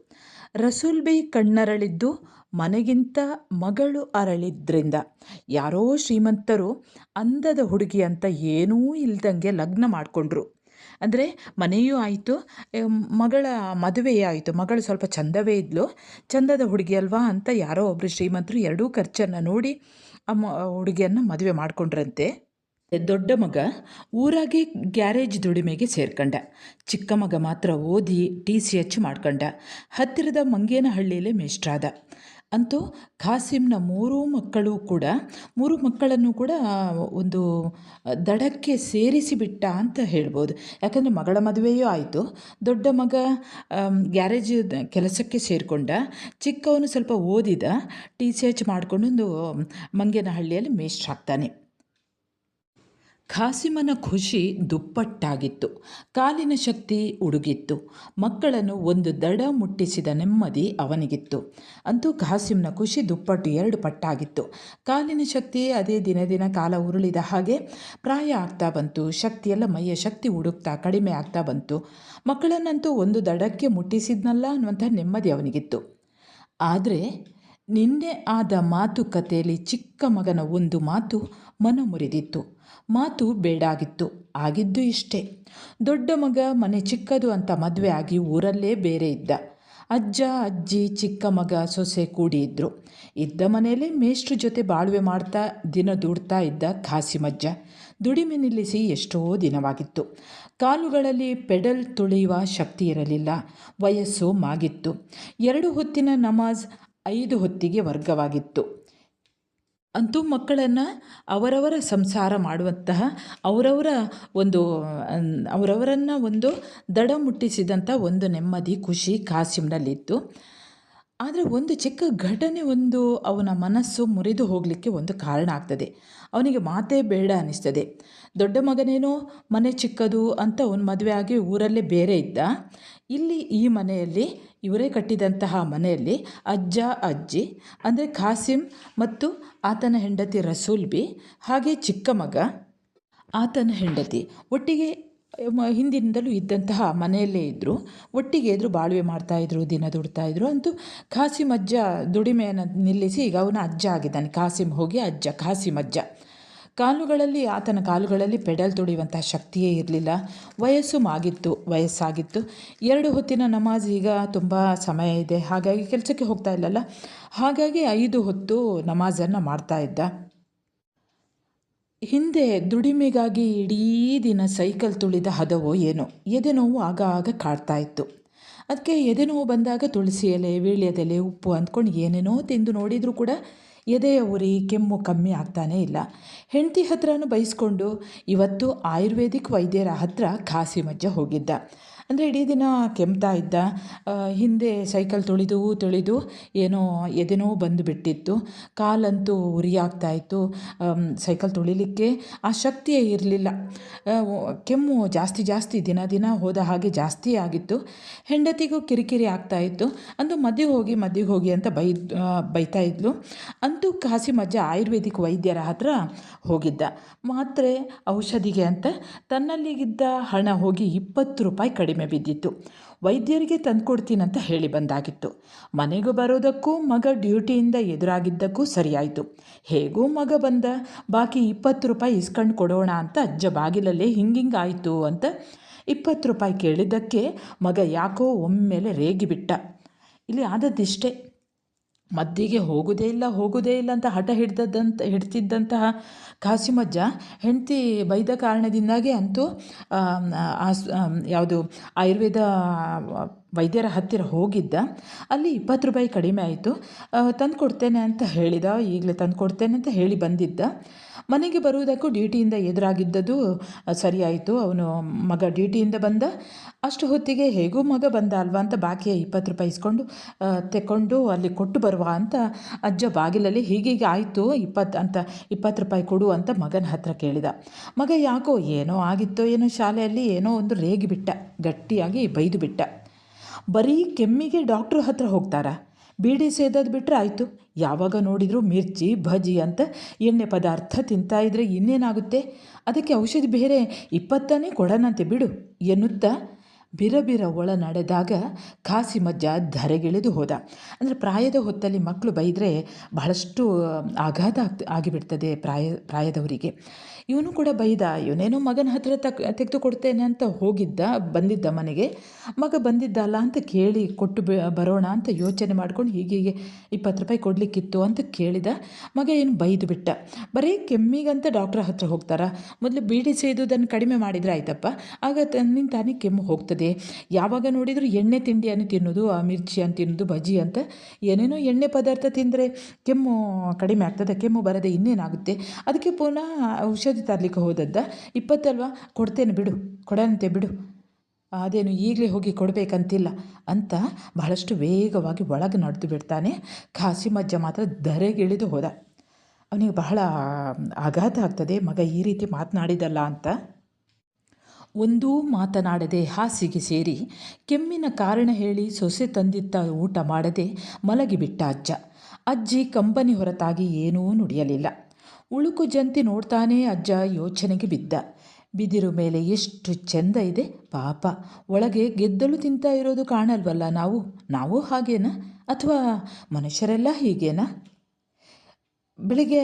ರಸೂಲ್ ಬಿ ಕಣ್ಣರಳಿದ್ದು ಮನೆಗಿಂತ ಮಗಳು ಅರಳಿದ್ರಿಂದ ಯಾರೋ ಶ್ರೀಮಂತರು ಅಂದದ ಹುಡುಗಿ ಅಂತ ಏನೂ ಇಲ್ದಂಗೆ ಲಗ್ನ ಮಾಡಿಕೊಂಡ್ರು. ಅಂದರೆ ಮನೆಯೂ ಆಯಿತು, ಮಗಳ ಮದುವೆಯೇ ಆಯಿತು. ಮಗಳು ಸ್ವಲ್ಪ ಚಂದವೇ ಇದ್ಲು, ಚಂದದ ಹುಡುಗಿ ಅಲ್ವಾ ಅಂತ ಯಾರೋ ಒಬ್ಬರು ಶ್ರೀಮಂತರು ಎರಡೂ ಖರ್ಚನ್ನು ನೋಡಿ ಹುಡುಗಿಯನ್ನು ಮದುವೆ ಮಾಡಿಕೊಂಡ್ರಂತೆ. ದೊಡ್ಡ ಮಗ ಊರಾಗೆ ಗ್ಯಾರೇಜ್ ದುಡಿಮೆಗೆ ಸೇರ್ಕೊಂಡ. ಚಿಕ್ಕ ಮಗ ಮಾತ್ರ ಓದಿ TCH ಮಾಡ್ಕೊಂಡ. ಹತ್ತಿರದ ಮಂಗೇನಹಳ್ಳಿಯಲ್ಲೇ ಮೇಷ್ಟ್ರಾದ. ಅಂತೂ ಖಾಸಿಮ್ನ 3 ಮಕ್ಕಳನ್ನು ಕೂಡ ಒಂದು ದಡಕ್ಕೆ ಸೇರಿಸಿಬಿಟ್ಟ ಅಂತ ಹೇಳ್ಬೋದು. ಯಾಕಂದರೆ ಮಗಳ ಮದುವೆಯೂ ಆಯಿತು, ದೊಡ್ಡ ಮಗ ಗ್ಯಾರೇಜ್ ಕೆಲಸಕ್ಕೆ ಸೇರಿಕೊಂಡ, ಚಿಕ್ಕವನು ಸ್ವಲ್ಪ ಓದಿದ, TCH ಮಾಡಿಕೊಂಡು ಒಂದು ಮಂಗೇನಹಳ್ಳಿಯಲ್ಲಿ ಮೇಷ್ಟ್ರಾಗ್ತಾನೆ. ಖಾಸಿಮನ ಖುಷಿ ದುಪ್ಪಟ್ಟಾಗಿತ್ತು. ಕಾಲಿನ ಶಕ್ತಿ ಉಡುಗಿತ್ತು. ಮಕ್ಕಳನ್ನು ಒಂದು ದಡ ಮುಟ್ಟಿಸಿದ ನೆಮ್ಮದಿ ಅವನಿಗಿತ್ತು. ಅಂತೂ ಖಾಸಿಮ್ನ ಖುಷಿ ದುಪ್ಪಟ್ಟು 2 ಪಟ್ಟಾಗಿತ್ತು. ಕಾಲಿನ ಶಕ್ತಿ ಅದೇ ದಿನ ದಿನ ಕಾಲ ಉರುಳಿದ ಹಾಗೆ ಪ್ರಾಯ ಆಗ್ತಾ ಬಂತು. ಶಕ್ತಿಯೆಲ್ಲ ಮೈಯ ಶಕ್ತಿ ಉಡುಕ್ತಾ ಕಡಿಮೆ ಆಗ್ತಾ ಬಂತು. ಮಕ್ಕಳನ್ನಂತೂ ಒಂದು ದಡಕ್ಕೆ ಮುಟ್ಟಿಸಿದ್ನಲ್ಲ ಅನ್ನುವಂಥ ನೆಮ್ಮದಿ ಅವನಿಗಿತ್ತು. ಆದರೆ ನಿನ್ನೆ ಆದ ಮಾತುಕತೆಯಲ್ಲಿ ಚಿಕ್ಕ ಮಗನ ಒಂದು ಮಾತು ಮನ ಮುರಿದಿತ್ತು. ಮಾತು ಬೇಡಾಗಿತ್ತು. ಆಗಿದ್ದು ಇಷ್ಟೇ. ದೊಡ್ಡ ಮಗ ಮನೆ ಚಿಕ್ಕದು ಅಂತ ಮದುವೆ ಆಗಿ ಊರಲ್ಲೇ ಬೇರೆ ಇದ್ದ. ಅಜ್ಜ ಅಜ್ಜಿ ಚಿಕ್ಕ ಮಗ ಸೊಸೆ ಕೂಡಿ ಇದ್ದರು. ಇದ್ದ ಮನೆಯಲ್ಲೇ ಮೇಷ್ಟ್ರ ಜೊತೆ ಬಾಳ್ವೆ ಮಾಡ್ತಾ ದಿನ ದೂಡ್ತಾ ಇದ್ದ ಖಾಸಿಮಜ್ಜ ದುಡಿಮೆ ನಿಲ್ಲಿಸಿ ಎಷ್ಟೋ ದಿನವಾಗಿತ್ತು. ಕಾಲುಗಳಲ್ಲಿ ಪೆಡಲ್ ತುಳಿಯುವ ಶಕ್ತಿ ಇರಲಿಲ್ಲ. ವಯಸ್ಸು ಮಾಗಿತ್ತು. 2 ಹೊತ್ತಿನ ನಮಾಜ್ 5 ಹೊತ್ತಿಗೆ ವರ್ಗವಾಗಿತ್ತು. ಅಂತೂ ಮಕ್ಕಳನ್ನು ಅವರವರ ಸಂಸಾರ ಮಾಡುವಂತಹ ಅವರವರನ್ನು ಒಂದು ದಡ ಮುಟ್ಟಿಸಿದಂಥ ಒಂದು ನೆಮ್ಮದಿ ಖುಷಿ ಖಾಸಿಮ್ನಲ್ಲಿತ್ತು. ಆದರೆ ಒಂದು ಚಿಕ್ಕ ಘಟನೆ ಅವನ ಮನಸ್ಸು ಮುರಿದು ಹೋಗಲಿಕ್ಕೆ ಒಂದು ಕಾರಣ ಆಗ್ತದೆ. ಅವನಿಗೆ ಮಾತೇ ಬೇಡ ಅನ್ನಿಸ್ತದೆ. ದೊಡ್ಡ ಮಗನೇನೋ ಮನೆ ಚಿಕ್ಕದು ಅಂತ ಅವನು ಮದುವೆ ಆಗಿ ಊರಲ್ಲೇ ಬೇರೆ ಇದ್ದ. ಇಲ್ಲಿ ಈ ಮನೆಯಲ್ಲಿ, ಇವರೇ ಕಟ್ಟಿದಂತಹ ಮನೆಯಲ್ಲಿ ಅಜ್ಜ ಅಜ್ಜಿ ಅಂದರೆ ಖಾಸಿಮ್ ಮತ್ತು ಆತನ ಹೆಂಡತಿ ರಸೂಲ್ ಬಿ, ಹಾಗೆ ಚಿಕ್ಕ ಮಗ ಆತನ ಹೆಂಡತಿ ಒಟ್ಟಿಗೆ ಹಿಂದಿನಿಂದಲೂ ಇದ್ದಂತಹ ಮನೆಯಲ್ಲೇ ಇದ್ದರು. ಒಟ್ಟಿಗೆ ಇದ್ದರು, ಬಾಳ್ವೆ ಮಾಡ್ತಾಯಿದ್ರು, ದಿನ ದುಡ್ತಾಯಿದ್ರು. ಅಂತೂ ಖಾಸಿಮ್ ಅಜ್ಜ ದುಡಿಮೆಯನ್ನು ನಿಲ್ಲಿಸಿ ಈಗ ಅವನ ಅಜ್ಜ ಆಗಿದ್ದಾನೆ. ಖಾಸಿಮ್ ಹೋಗಿ ಅಜ್ಜ, ಖಾಸಿಮ್ ಅಜ್ಜ. ಆತನ ಕಾಲುಗಳಲ್ಲಿ ಪೆಡಲ್ ತುಳಿಯುವಂಥ ಶಕ್ತಿಯೇ ಇರಲಿಲ್ಲ. ವಯಸ್ಸಾಗಿತ್ತು. 2 ಹೊತ್ತಿನ ನಮಾಜ್ ಈಗ ತುಂಬ ಸಮಯ ಇದೆ, ಹಾಗಾಗಿ ಕೆಲಸಕ್ಕೆ ಹೋಗ್ತಾ ಇಲ್ಲಲ್ಲ, ಹಾಗಾಗಿ 5 ಹೊತ್ತು ನಮಾಜನ್ನು ಮಾಡ್ತಾ ಇದ್ದ. ಹಿಂದೆ ದುಡಿಮೆಗಾಗಿ ಇಡೀ ದಿನ ಸೈಕಲ್ ತುಳಿದ ಹದವೋ ಏನೋ ಎದೆನೋವು ಆಗಾಗ ಕಾಡ್ತಾ ಇತ್ತು. ಅದಕ್ಕೆ ಎದೆನೋವು ಬಂದಾಗ ತುಳಸಿ ಎಲೆ, ವೀಳ್ಯದೆಲೆ, ಉಪ್ಪು ಅಂದ್ಕೊಂಡು ಏನೇನೋ ತಿಂದು ನೋಡಿದರೂ ಕೂಡ ಎದೆಯ ಉರಿ ಕೆಮ್ಮು ಕಮ್ಮಿ ಆಗ್ತಾನೇ ಇಲ್ಲ. ಹೆಂಡತಿ ಹತ್ರನೂ ಬೈಸ್ಕೊಂಡು ಇವತ್ತು ಆಯುರ್ವೇದಿಕ್ ವೈದ್ಯರ ಹತ್ರ ಖಾಸಿಮಜ್ಜ ಹೋಗಿದ್ದ. ಅಂದರೆ ಇಡೀ ದಿನ ಕೆಮ್ತಾ ಇದ್ದ. ಹಿಂದೆ ಸೈಕಲ್ ತುಳಿದು ಏನೋ ಎದೆನೋ ಬಂದುಬಿಟ್ಟಿತ್ತು. ಕಾಲಂತೂ ಉರಿ ಆಗ್ತಾಯಿತ್ತು. ಸೈಕಲ್ ತುಳಿಲಿಕ್ಕೆ ಆ ಶಕ್ತಿಯೇ ಇರಲಿಲ್ಲ. ಕೆಮ್ಮು ಜಾಸ್ತಿ ದಿನ ಹೋದ ಹಾಗೆ ಜಾಸ್ತಿ ಆಗಿತ್ತು. ಹೆಂಡತಿಗೂ ಕಿರಿಕಿರಿ ಆಗ್ತಾಯಿತ್ತು. ಅಂದು ಮದ್ದಿಗೆ ಹೋಗಿ ಅಂತ ಬೈತಾ ಇದ್ಲು. ಅಂತೂ ಖಾಸಿಮಜ್ಜ ಆಯುರ್ವೇದಿಕ್ ವೈದ್ಯರ ಹತ್ರ ಹೋಗಿದ್ದ. ಮಾತ್ರೆ ಔಷಧಿಗೆ ಅಂತ ತನ್ನಲ್ಲಿಗಿದ್ದ ಹಣ ಹೋಗಿ 20 ರೂಪಾಯಿ ಕಡಿಮೆ ಬಿದ್ದಿತ್ತು. ವೈದ್ಯರಿಗೆ ತಂದುಕೊಡ್ತೀನಂತ ಹೇಳಿ ಬಂದಾಗಿತ್ತು. ಮನೆಗೂ ಬರೋದಕ್ಕೂ ಮಗ ಡ್ಯೂಟಿಯಿಂದ ಎದುರಾಗಿದ್ದಕ್ಕೂ ಸರಿಯಾಯಿತು. ಹೇಗೂ ಮಗ ಬಂದ, ಬಾಕಿ 20 ರೂಪಾಯಿ ಇಸ್ಕೊಂಡು ಕೊಡೋಣ ಅಂತ ಅಜ್ಜ ಬಾಗಿಲಲ್ಲೇ ಹಿಂಗಾಯಿತು ಅಂತ 20 ರೂಪಾಯಿ ಕೇಳಿದ್ದಕ್ಕೆ ಮಗ ಯಾಕೋ ಒಮ್ಮೆಲೆ ರೇಗಿಬಿಟ್ಟ. ಇಲ್ಲಿ ಆದದ್ದಿಷ್ಟೇ. ಮದ್ದಿಗೆ ಹೋಗೋದೇ ಇಲ್ಲ ಅಂತ ಹಠ ಹಿಡ್ತಿದ್ದಂತಹ ಖಾಸಿಮಜ್ಜ ಹೆಂಡತಿ ಬೈದ ಕಾರಣದಿಂದಾಗಿ ಅಂತೂ ಯಾವುದು ಆಯುರ್ವೇದ ವೈದ್ಯರ ಹತ್ತಿರ ಹೋಗಿದ್ದ. ಅಲ್ಲಿ 20 ರೂಪಾಯಿ ಕಡಿಮೆ ಆಯಿತು. ತಂದು ಕೊಡ್ತೇನೆ ಅಂತ ಹೇಳಿದ. ಈಗಲೇ ತಂದು ಕೊಡ್ತೇನೆ ಅಂತ ಹೇಳಿ ಬಂದಿದ್ದ. ಮನೆಗೆ ಬರುವುದಕ್ಕೂ ಡ್ಯೂಟಿಯಿಂದ ಎದುರಾಗಿದ್ದದ್ದು ಸರಿಯಾಯಿತು. ಅವನು ಮಗ ಡ್ಯೂಟಿಯಿಂದ ಬಂದ. ಅಷ್ಟು ಹೊತ್ತಿಗೆ ಹೇಗೂ ಮಗ ಬಂದ ಅಲ್ವಾ ಅಂತ ಬಾಕಿಯ 20 ರೂಪಾಯಿ ಇಸ್ಕೊಂಡು ತೆಕ್ಕೊಂಡು ಅಲ್ಲಿ ಕೊಟ್ಟು ಬರುವ ಅಂತ ಅಜ್ಜ ಬಾಗಿಲಲ್ಲಿ ಹೀಗೀಗೆ ಆಯಿತು 20 ರೂಪಾಯಿ ಕೊಡು ಅಂತ ಮಗನ ಹತ್ರ ಕೇಳಿದ. ಮಗ ಯಾಕೋ ಏನೋ ಆಗಿತ್ತೋ ಏನೋ, ಶಾಲೆಯಲ್ಲಿ ಏನೋ ಒಂದು ರೇಗಿಬಿಟ್ಟ, ಗಟ್ಟಿಯಾಗಿ ಬೈದು ಬಿಟ್ಟ. ಬರೀ ಕೆಮ್ಮಿಗೆ ಡಾಕ್ಟ್ರು ಹತ್ರ ಹೋಗ್ತಾರಾ? ಬೀಡಿ ಸೇದೋದು ಬಿಟ್ಟರೆ ಆಯಿತು. ಯಾವಾಗ ನೋಡಿದರೂ ಮಿರ್ಚಿ ಬಜ್ಜಿ ಅಂತ ಎಣ್ಣೆ ಪದಾರ್ಥ ತಿಂತಾಯಿದ್ರೆ ಇನ್ನೇನಾಗುತ್ತೆ? ಅದಕ್ಕೆ ಔಷಧಿ ಬೇರೆ 20 ಕೊಡೋಣಂತೆ ಬಿಡು ಎನ್ನುತ್ತಾ ಬಿರ ಒಳ ನಡೆದಾಗ ಖಾಸಿಮಜ್ಜ ಧರೆಗಿಳಿದು ಹೋದ. ಅಂದರೆ ಪ್ರಾಯದ ಹೊತ್ತಲ್ಲಿ ಮಕ್ಕಳು ಬೈದರೆ ಬಹಳಷ್ಟು ಆಘಾತ ಆಗಿಬಿಡ್ತದೆ ಪ್ರಾಯದವರಿಗೆ. ಇವನು ಕೂಡ ಬೈದ. ಇವನೇನೋ ಮಗನ ಹತ್ರ ತೆಗೆದುಕೊಡ್ತೇನೆ ಅಂತ ಬಂದಿದ್ದ ಮನೆಗೆ. ಮಗ ಬಂದಿದ್ದಲ್ಲ ಅಂತ ಕೇಳಿ ಕೊಟ್ಟು ಬರೋಣ ಅಂತ ಯೋಚನೆ ಮಾಡ್ಕೊಂಡು ಹೀಗೆ 20 ರೂಪಾಯಿ ಕೊಡಲಿಕ್ಕಿತ್ತು ಅಂತ ಕೇಳಿದ. ಮಗ ಏನು ಬೈದು ಬಿಟ್ಟ. ಬರೀ ಕೆಮ್ಮಿಗಂತ ಡಾಕ್ಟ್ರ ಹತ್ರ ಹೋಗ್ತಾರಾ? ಮೊದಲು ಬೀಡಿ ಸೇದುವುದನ್ನು ಕಡಿಮೆ ಮಾಡಿದರೆ ಆಯ್ತಪ್ಪ, ಆಗ ತಾನೇ ಕೆಮ್ಮು ಹೋಗ್ತದೆ. ಯಾವಾಗ ನೋಡಿದರೂ ಎಣ್ಣೆ ತಿಂಡಿಯನ್ನು ತಿನ್ನೋದು, ಆ ಮಿರ್ಚಿಯನ್ನು ತಿನ್ನೋದು, ಬಜ್ಜಿ ಅಂತ ಏನೇನೋ ಎಣ್ಣೆ ಪದಾರ್ಥ ತಿಂದರೆ ಕೆಮ್ಮು ಕಡಿಮೆ ಆಗ್ತದೆ. ಕೆಮ್ಮು ಬರದೆ ಇನ್ನೇನಾಗುತ್ತೆ? ಅದಕ್ಕೆ ಪುನಃ ಔಷಧಿ ತರಲಿಕ್ಕೆ ಹೋದದ್ದ. 20 ಅಲ್ವಾ, ಕೊಡ್ತೇನೆ ಬಿಡು, ಕೊಡಂತೆ ಬಿಡು, ಅದೇನು ಈಗಲೇ ಹೋಗಿ ಕೊಡಬೇಕಂತಿಲ್ಲ ಅಂತ ಬಹಳಷ್ಟು ವೇಗವಾಗಿ ಒಳಗೆ ನಡೆದು ಬಿಡ್ತಾನೆ. ಖಾಸಿಮಜ್ಜ ಮಾತ್ರ ಧರೆಗಿಳಿದು ಹೋದ. ಅವನಿಗೆ ಬಹಳ ಆಘಾತ ಆಗ್ತದೆ, ಮಗ ಈ ರೀತಿ ಮಾತನಾಡಿದಲ್ಲ ಅಂತ. ಒಂದೂ ಮಾತನಾಡದೆ ಹಾಸಿಗೆ ಸೇರಿ ಕೆಮ್ಮಿನ ಕಾರಣ ಹೇಳಿ ಸೊಸೆ ತಂದಿದ್ದ ಊಟ ಮಾಡದೆ ಮಲಗಿಬಿಟ್ಟ ಅಜ್ಜ. ಅಜ್ಜಿ ಕಂಬನಿ ಹೊರತಾಗಿ ಏನೂ ನುಡಿಯಲಿಲ್ಲ. ಉಳುಕು ಜಂತಿ ನೋಡ್ತಾನೇ ಅಜ್ಜ ಯೋಚನೆಗೆ ಬಿದ್ದ. ಬಿದಿರು ಮೇಲೆ ಎಷ್ಟು ಚೆಂದ ಇದೆ ಪಾಪ, ಒಳಗೆ ಗೆದ್ದಲು ತಿಂತಾ ಇರೋದು ಕಾಣಲ್ವಲ್ಲ ನಾವು ಹಾಗೇನಾ? ಅಥವಾ ಮನುಷ್ಯರೆಲ್ಲ ಹೀಗೇನಾ? ಬೆಳಿಗ್ಗೆ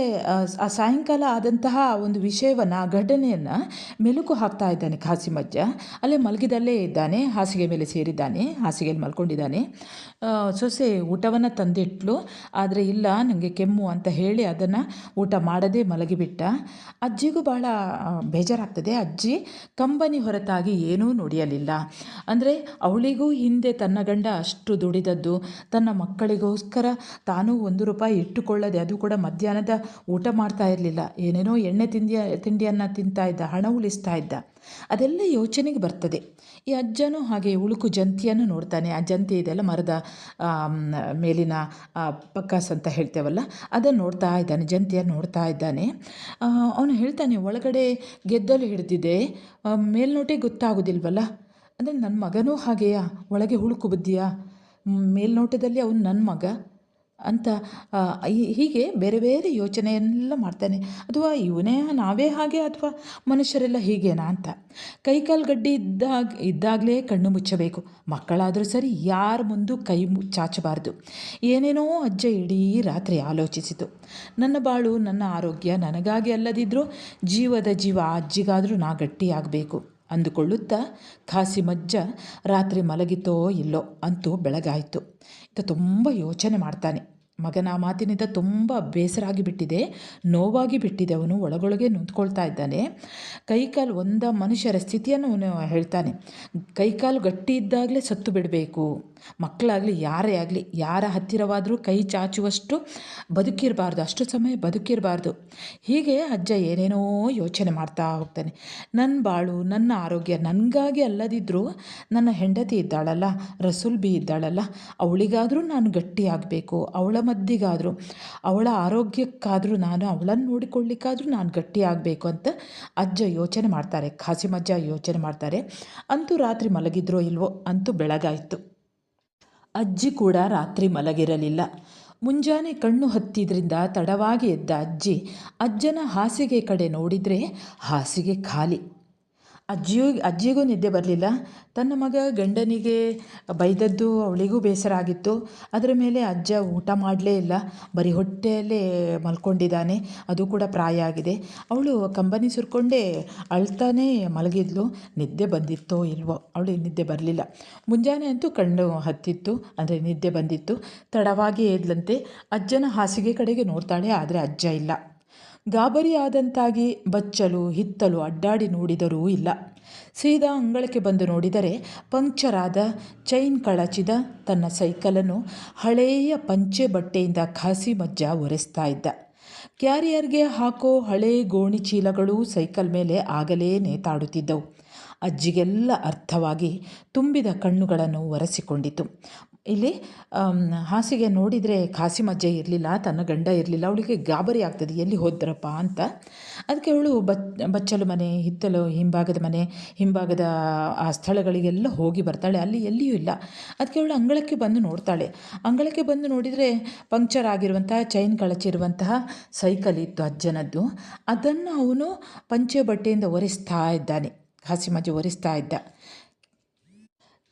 ಸಾಯಂಕಾಲ ಆದಂತಹ ಒಂದು ವಿಷಯವನ್ನು, ಘಟನೆಯನ್ನು ಮೆಲುಕು ಹಾಕ್ತಾ ಇದ್ದಾನೆ ಖಾಸಿಮಜ್ಜ. ಅಲ್ಲೇ ಮಲಗಿದಲ್ಲೇ ಇದ್ದಾನೆ, ಹಾಸಿಗೆ ಮೇಲೆ ಸೇರಿದ್ದಾನೆ, ಹಾಸಿಗೆಯಲ್ಲಿ ಮಲ್ಕೊಂಡಿದ್ದಾನೆ. ಸೊಸೆ ಊಟವನ್ನು ತಂದಿಟ್ಲು, ಆದರೆ ಇಲ್ಲ ನನಗೆ ಕೆಮ್ಮು ಅಂತ ಹೇಳಿ ಅದನ್ನು ಊಟ ಮಾಡದೆ ಮಲಗಿಬಿಟ್ಟ. ಅಜ್ಜಿಗೂ ಭಾಳ ಬೇಜಾರಾಗ್ತದೆ. ಅಜ್ಜಿ ಕಂಬನಿ ಹೊರತಾಗಿ ಏನೂ ನುಡಿಯಲಿಲ್ಲ. ಅಂದರೆ ಅವಳಿಗೂ ಹಿಂದೆ ತನ್ನ ಗಂಡ ಅಷ್ಟು ದುಡಿದದ್ದು, ತನ್ನ ಮಕ್ಕಳಿಗೋಸ್ಕರ ತಾನೂ 1 ರೂಪಾಯಿ ಇಟ್ಟುಕೊಳ್ಳದೆ, ಅದು ಕೂಡ ಮಧ್ಯಾಹ್ನದ ಊಟ ಮಾಡ್ತಾ ಇರಲಿಲ್ಲ, ಏನೇನೋ ಎಣ್ಣೆ ತಿಂಡಿಯನ್ನು ತಿಂತಾ ಇದ್ದ, ಹಣ ಉಳಿಸ್ತಾ ಇದ್ದ. ಅದೆಲ್ಲ ಯೋಚನೆಗೆ ಬರ್ತದೆ. ಈ ಅಜ್ಜನೂ ಹಾಗೆ ಉಳುಕು ಜಂತಿಯನ್ನು ನೋಡ್ತಾನೆ. ಆ ಜಂತಿ ಇದೆಲ್ಲ ಮರದ ಮೇಲಿನ ಪಕ್ಕಾಸ್ ಅಂತ ಹೇಳ್ತೇವಲ್ಲ, ಅದನ್ನು ನೋಡ್ತಾ ಇದ್ದಾನೆ, ಜಂತಿಯನ್ನು ನೋಡ್ತಾ ಇದ್ದಾನೆ. ಅವನು ಹೇಳ್ತಾನೆ, ಒಳಗಡೆ ಗೆದ್ದಲು ಹಿಡಿದಿದೆ, ಮೇಲ್ನೋಟೆ ಗೊತ್ತಾಗೋದಿಲ್ವಲ್ಲ. ಅಂದರೆ ನನ್ನ ಮಗನೂ ಹಾಗೆಯಾ? ಒಳಗೆ ಹುಳುಕು ಬುದ್ಧಿಯಾ? ಮೇಲ್ನೋಟದಲ್ಲಿ ಅವನು ನನ್ನ ಮಗ ಅಂತ ಹೀಗೆ ಬೇರೆ ಬೇರೆ ಯೋಚನೆಯೆಲ್ಲ ಮಾಡ್ತಾನೆ. ಅಥವಾ ನಾವೇ ಹಾಗೆ, ಅಥವಾ ಮನುಷ್ಯರೆಲ್ಲ ಹೀಗೇನಾ ಅಂತ. ಕೈಕಾಲು ಗಡ್ಡಿ ಇದ್ದಾಗಲೇ ಕಣ್ಣು ಮುಚ್ಚಬೇಕು. ಮಕ್ಕಳಾದರೂ ಸರಿ, ಯಾರ ಮುಂದೂ ಕೈ ಚಾಚಬಾರ್ದು. ಏನೇನೋ ಅಜ್ಜ ಇಡೀ ರಾತ್ರಿ ಆಲೋಚಿಸಿತು. ನನ್ನ ಬಾಳು, ನನ್ನ ಆರೋಗ್ಯ ನನಗಾಗಿ ಅಲ್ಲದಿದ್ದರೂ ಜೀವದ ಜೀವ ಅಜ್ಜಿಗಾದರೂ ನಾ ಗಟ್ಟಿಯಾಗಬೇಕು ಅಂದುಕೊಳ್ಳುತ್ತಾ ಖಾಸಿಮಜ್ಜ ರಾತ್ರಿ ಮಲಗಿತೋ ಇಲ್ಲೋ ಅಂತೂ ಬೆಳಗಾಯಿತು. ತುಂಬ ಯೋಚನೆ ಮಾಡ್ತಾನೆ. ಮಗನ ಮಾತಿನಿಂದ ತುಂಬ ಬೇಸರ ಆಗಿಬಿಟ್ಟಿದೆ, ನೋವಾಗಿ ಬಿಟ್ಟಿದೆ. ಅವನು ಒಳಗೊಳಗೆ ನೊಂದ್ಕೊಳ್ತಾ ಇದ್ದಾನೆ. ಕೈಕಾಲು ಮನುಷ್ಯರ ಸ್ಥಿತಿಯನ್ನು ಅವನು ಹೇಳ್ತಾನೆ. ಕೈಕಾಲು ಗಟ್ಟಿ ಇದ್ದಾಗಲೇ ಸತ್ತು ಬಿಡಬೇಕು, ಮಕ್ಕಳಾಗಲಿ ಯಾರೇ ಆಗಲಿ ಯಾರ ಹತ್ತಿರವಾದರೂ ಕೈ ಚಾಚುವಷ್ಟು ಬದುಕಿರಬಾರ್ದು, ಅಷ್ಟು ಸಮಯ ಬದುಕಿರಬಾರ್ದು. ಹೀಗೆ ಅಜ್ಜ ಏನೇನೋ ಯೋಚನೆ ಮಾಡ್ತಾ ಹೋಗ್ತಾನೆ. ನನ್ನ ಬಾಳು, ನನ್ನ ಆರೋಗ್ಯ ನನಗಾಗಿ ಅಲ್ಲದಿದ್ದರೂ ನನ್ನ ಹೆಂಡತಿ ಇದ್ದಾಳಲ್ಲ, ರಸುಲ್ಬಿ ಇದ್ದಾಳಲ್ಲ, ಅವಳಿಗಾದರೂ ನಾನು ಗಟ್ಟಿಯಾಗಬೇಕು, ಅವಳ ಮದ್ದಿಗಾದರೂ, ಅವಳ ಆರೋಗ್ಯಕ್ಕಾದರೂ, ನಾನು ಅವಳನ್ನು ನೋಡಿಕೊಳ್ಳಿಕ್ಕಾದರೂ ನಾನು ಗಟ್ಟಿಯಾಗಬೇಕು ಅಂತ ಅಜ್ಜ ಯೋಚನೆ ಮಾಡ್ತಾರೆ. ಖಾಸಿಮಜ್ಜ ಯೋಚನೆ ಮಾಡ್ತಾರೆ. ಅಂತೂ ರಾತ್ರಿ ಮಲಗಿದ್ರೋ ಇಲ್ವೋ, ಅಂತೂ ಬೆಳಗಾಯಿತು. ಅಜ್ಜಿ ಕೂಡ ರಾತ್ರಿ ಮಲಗಿರಲಿಲ್ಲ. ಮುಂಜಾನೆ ಕಣ್ಣು ಹತ್ತಿದ್ರಿಂದ ತಡವಾಗಿ ಎದ್ದ ಅಜ್ಜನ ಹಾಸಿಗೆ ಕಡೆ ನೋಡಿದರೆ ಹಾಸಿಗೆ ಖಾಲಿ. ಅಜ್ಜಿಗೂ ನಿದ್ದೆ ಬರಲಿಲ್ಲ. ತನ್ನ ಮಗ ಗಂಡನಿಗೆ ಬೈದದ್ದು ಅವಳಿಗೂ ಬೇಸರ ಆಗಿತ್ತು. ಅದರ ಮೇಲೆ ಅಜ್ಜ ಊಟ ಮಾಡಲೇ ಇಲ್ಲ, ಬರೀ ಹೊಟ್ಟೆಯಲ್ಲೇ ಮಲ್ಕೊಂಡಿದ್ದಾನೆ. ಅದು ಕೂಡ ಪ್ರಾಯ ಆಗಿದೆ. ಅವಳು ಕಂಬನಿ ಸುರ್ಕೊಂಡೇ ಅಳ್ತಾನೇ ಮಲಗಿದ್ಲು. ನಿದ್ದೆ ಬಂದಿತ್ತೋ ಇಲ್ವೋ, ಅವಳಿಗೆ ನಿದ್ದೆ ಬರಲಿಲ್ಲ. ಮುಂಜಾನೆ ಅಂತೂ ಕಣ್ಣು ಹತ್ತಿತ್ತು, ಅಂದರೆ ನಿದ್ದೆ ಬಂದಿತ್ತು. ತಡವಾಗಿ ಎದ್ಲಂತೆ. ಅಜ್ಜನ ಹಾಸಿಗೆ ಕಡೆಗೆ ನೋಡ್ತಾಳೆ, ಆದರೆ ಅಜ್ಜ ಇಲ್ಲ. ಗಾಬರಿಯಾದಂತಾಗಿ ಬಚ್ಚಲು ಹಿತ್ತಲು ಅಡ್ಡಾಡಿ ನೋಡಿದರೂ ಇಲ್ಲ. ಸೀದಾ ಅಂಗಳಕ್ಕೆ ಬಂದು ನೋಡಿದರೆ ಪಂಕ್ಚರಾದ, ಚೈನ್ ಕಳಚಿದ ತನ್ನ ಸೈಕಲನ್ನು ಹಳೆಯ ಪಂಚೆ ಬಟ್ಟೆಯಿಂದ ಖಾಸಿಮಜ್ಜ ಒರೆಸ್ತಾ ಇದ್ದ. ಕ್ಯಾರಿಯರ್ಗೆ ಹಾಕೋ ಹಳೆ ಗೋಣಿ ಚೀಲಗಳು ಸೈಕಲ್ ಮೇಲೆ ಆಗಲೇ ನೇತಾಡುತ್ತಿದ್ದವು. ಅಜ್ಜಿಗೆಲ್ಲ ಅರ್ಥವಾಗಿ ತುಂಬಿದ ಕಣ್ಣುಗಳನ್ನು ಒರೆಸಿಕೊಂಡಿತು. ಇಲ್ಲಿ ಹಾಸಿಗೆ ನೋಡಿದರೆ ಖಾಸಿಮಜ್ಜ ಇರಲಿಲ್ಲ, ತನ್ನ ಗಂಡ ಇರಲಿಲ್ಲ. ಅವಳಿಗೆ ಗಾಬರಿ ಆಗ್ತದೆ, ಎಲ್ಲಿ ಹೋದ್ರಪ್ಪ ಅಂತ. ಅದಕ್ಕೆ ಅವಳು ಬಚ್ಚಲು ಮನೆ, ಹಿತ್ತಲು, ಹಿಂಭಾಗದ ಆ ಸ್ಥಳಗಳಿಗೆಲ್ಲ ಹೋಗಿ ಬರ್ತಾಳೆ. ಅಲ್ಲಿ ಎಲ್ಲಿಯೂ ಇಲ್ಲ. ಅದಕ್ಕೆ ಅವಳು ಅಂಗಳಕ್ಕೆ ಬಂದು ನೋಡ್ತಾಳೆ. ಅಂಗಳಕ್ಕೆ ಬಂದು ನೋಡಿದರೆ ಪಂಕ್ಚರ್ ಆಗಿರುವಂತಹ, ಚೈನ್ ಕಳಚಿರುವಂತಹ ಸೈಕಲ್ ಇತ್ತು ಅಜ್ಜನದ್ದು. ಅದನ್ನು ಅವನು ಪಂಚೆ ಬಟ್ಟೆಯಿಂದ ಒರೆಸ್ತಾ ಇದ್ದಾನೆ. ಖಾಸಿಮಜ್ಜ ಒರೆಸ್ತಾ ಇದ್ದ.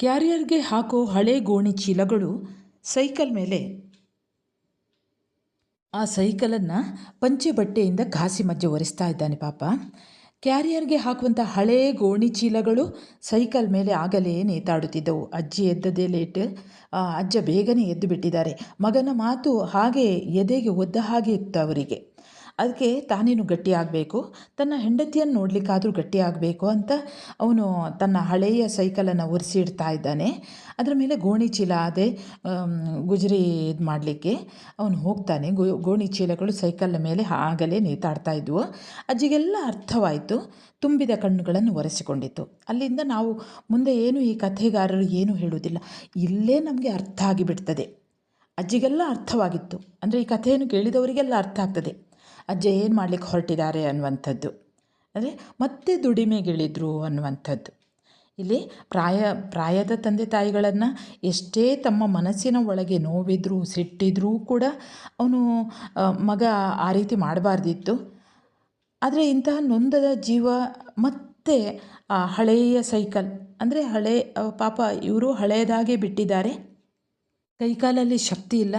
ಕ್ಯಾರಿಯರ್ಗೆ ಹಾಕೋ ಹಳೆ ಗೋಣಿ ಚೀಲಗಳು ಸೈಕಲ್ ಮೇಲೆ, ಆ ಸೈಕಲನ್ನು ಪಂಚೆ ಬಟ್ಟೆಯಿಂದ ಖಾಸಿಮಜ್ಜ ಒರೆಸ್ತಾ ಇದ್ದಾನೆ ಪಾಪ. ಕ್ಯಾರಿಯರ್ಗೆ ಹಾಕುವಂಥ ಹಳೆ ಗೋಣಿ ಚೀಲಗಳು ಸೈಕಲ್ ಮೇಲೆ ಆಗಲೇ ನೇತಾಡುತ್ತಿದ್ದವು. ಅಜ್ಜಿ ಎದ್ದದೇ ಲೇಟ್. ಅಜ್ಜ ಬೇಗನೆ ಎದ್ದು ಬಿಟ್ಟಿದ್ದಾರೆ. ಮಗನ ಮಾತು ಹಾಗೆ ಎದೆಗೆ ಒದ್ದ ಹಾಗೆ ಇತ್ತು ಅವರಿಗೆ. ಅದಕ್ಕೆ ತಾನೇನು ಗಟ್ಟಿಯಾಗಬೇಕು, ತನ್ನ ಹೆಂಡತಿಯನ್ನು ನೋಡಲಿಕ್ಕಾದರೂ ಗಟ್ಟಿಯಾಗಬೇಕು ಅಂತ ಅವನು ತನ್ನ ಹಳೆಯ ಸೈಕಲನ್ನು ಒರೆಸಿಡ್ತಾ ಇದ್ದಾನೆ. ಅದರ ಮೇಲೆ ಗೋಣಿ ಚೀಲ ಅದೇ ಗುಜರಿ ಇದು ಮಾಡಲಿಕ್ಕೆ ಅವನು ಹೋಗ್ತಾನೆ. ಗೋಣಿ ಚೀಲಗಳು ಸೈಕಲ್ ಮೇಲೆ ಆಗಲೇ ನೇತಾಡ್ತಾ ಇದ್ವು. ಅಜ್ಜಿಗೆಲ್ಲ ಅರ್ಥವಾಯಿತು. ತುಂಬಿದ ಕಣ್ಣುಗಳನ್ನು ಒರೆಸಿಕೊಂಡಿತ್ತು. ಅಲ್ಲಿಂದ ನಾವು ಮುಂದೆ ಏನು ಈ ಕಥೆಗಾರರು ಏನು ಹೇಳುವುದಿಲ್ಲ, ಇಲ್ಲೇ ನಮಗೆ ಅರ್ಥ ಆಗಿಬಿಡ್ತದೆ. ಅಜ್ಜಿಗೆಲ್ಲ ಅರ್ಥವಾಗಿತ್ತು, ಅಂದರೆ ಈ ಕಥೆಯನ್ನು ಕೇಳಿದವರಿಗೆಲ್ಲ ಅರ್ಥ ಆಗ್ತದೆ ಅಜ್ಜ ಏನು ಮಾಡಲಿಕ್ಕೆ ಹೊರಟಿದ್ದಾರೆ ಅನ್ನುವಂಥದ್ದು. ಅಂದರೆ ಮತ್ತೆ ದುಡಿಮೆಗಿಳಿದ್ರು ಅನ್ನುವಂಥದ್ದು. ಇಲ್ಲಿ ಪ್ರಾಯದ ತಂದೆ ತಾಯಿಗಳನ್ನು ಎಷ್ಟೇ ತಮ್ಮ ಮನಸ್ಸಿನ ಒಳಗೆ ನೋವಿದ್ರೂ ಸಿಟ್ಟಿದ್ರೂ ಕೂಡ ಅವನು ಮಗ ಆ ರೀತಿ ಮಾಡಬಾರ್ದಿತ್ತು. ಆದರೆ ಇಂತಹ ನೊಂದದ ಜೀವ ಮತ್ತೆ ಹಳೆಯ ಸೈಕಲ್, ಅಂದರೆ ಪಾಪ ಇವರು ಹಳೆಯದಾಗೆ ಬಿಟ್ಟಿದ್ದಾರೆ. ಕೈಕಾಲಲ್ಲಿ ಶಕ್ತಿ ಇಲ್ಲ,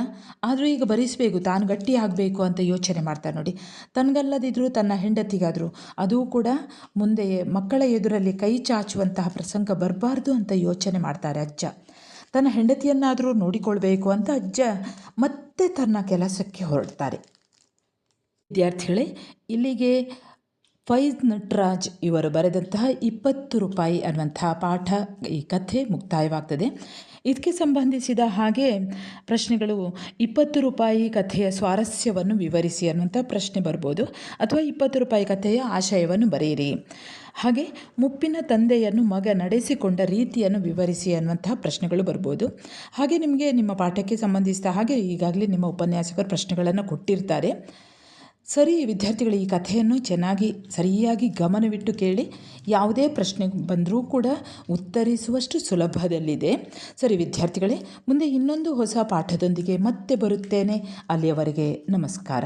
ಆದರೂ ಈಗ ಭರಿಸಬೇಕು, ತಾನು ಗಟ್ಟಿ ಆಗಬೇಕು ಅಂತ ಯೋಚನೆ ಮಾಡ್ತಾರೆ ನೋಡಿ. ತನಗಲ್ಲದಿದ್ದರೂ ತನ್ನ ಹೆಂಡತಿಗಾದರೂ, ಅದೂ ಕೂಡ ಮುಂದೆ ಮಕ್ಕಳ ಎದುರಲ್ಲಿ ಕೈ ಚಾಚುವಂತಹ ಪ್ರಸಂಗ ಬರಬಾರ್ದು ಅಂತ ಯೋಚನೆ ಮಾಡ್ತಾರೆ ಅಜ್ಜ. ತನ್ನ ಹೆಂಡತಿಯನ್ನಾದರೂ ನೋಡಿಕೊಳ್ಬೇಕು ಅಂತ ಅಜ್ಜ ಮತ್ತೆ ತನ್ನ ಕೆಲಸಕ್ಕೆ ಹೊರಡ್ತಾರೆ. ವಿದ್ಯಾರ್ಥಿಗಳೇ, ಇಲ್ಲಿಗೆ ಫೈಜ್ ನಟರಾಜ್ ಇವರು ಬರೆದಂತಹ 20 ರೂಪಾಯಿ ಅನ್ನುವಂತಹ ಪಾಠ, ಈ ಕಥೆ ಮುಕ್ತಾಯವಾಗ್ತದೆ. ಇದಕ್ಕೆ ಸಂಬಂಧಿಸಿದ ಹಾಗೆ ಪ್ರಶ್ನೆಗಳು 20 ರೂಪಾಯಿ ಕಥೆಯ ಸ್ವಾರಸ್ಯವನ್ನು ವಿವರಿಸಿ ಅನ್ನುವಂಥ ಪ್ರಶ್ನೆ ಬರ್ಬೋದು, ಅಥವಾ 20 ರೂಪಾಯಿ ಕಥೆಯ ಆಶಯವನ್ನು ಬರೆಯಿರಿ. ಹಾಗೆ ಮುಪ್ಪಿನ ತಂದೆಯನ್ನು ಮಗ ನಡೆಸಿಕೊಂಡ ರೀತಿಯನ್ನು ವಿವರಿಸಿ ಅನ್ನುವಂತಹ ಪ್ರಶ್ನೆಗಳು ಬರ್ಬೋದು. ಹಾಗೆ ನಿಮಗೆ ನಿಮ್ಮ ಪಾಠಕ್ಕೆ ಸಂಬಂಧಿಸಿದ ಹಾಗೆ ಈಗಾಗಲೇ ನಿಮ್ಮ ಉಪನ್ಯಾಸಕರು ಪ್ರಶ್ನೆಗಳನ್ನು ಕೊಟ್ಟಿರ್ತಾರೆ. ಸರಿ ವಿದ್ಯಾರ್ಥಿಗಳು, ಈ ಕಥೆಯನ್ನು ಸರಿಯಾಗಿ ಗಮನವಿಟ್ಟು ಕೇಳಿ. ಯಾವುದೇ ಪ್ರಶ್ನೆ ಬಂದರೂ ಕೂಡ ಉತ್ತರಿಸುವಷ್ಟು ಸುಲಭದಲ್ಲಿದೆ. ಸರಿ ವಿದ್ಯಾರ್ಥಿಗಳೇ, ಮುಂದೆ ಇನ್ನೊಂದು ಹೊಸ ಪಾಠದೊಂದಿಗೆ ಮತ್ತೆ ಬರುತ್ತೇನೆ. ಅಲ್ಲಿಯವರೆಗೆ ನಮಸ್ಕಾರ.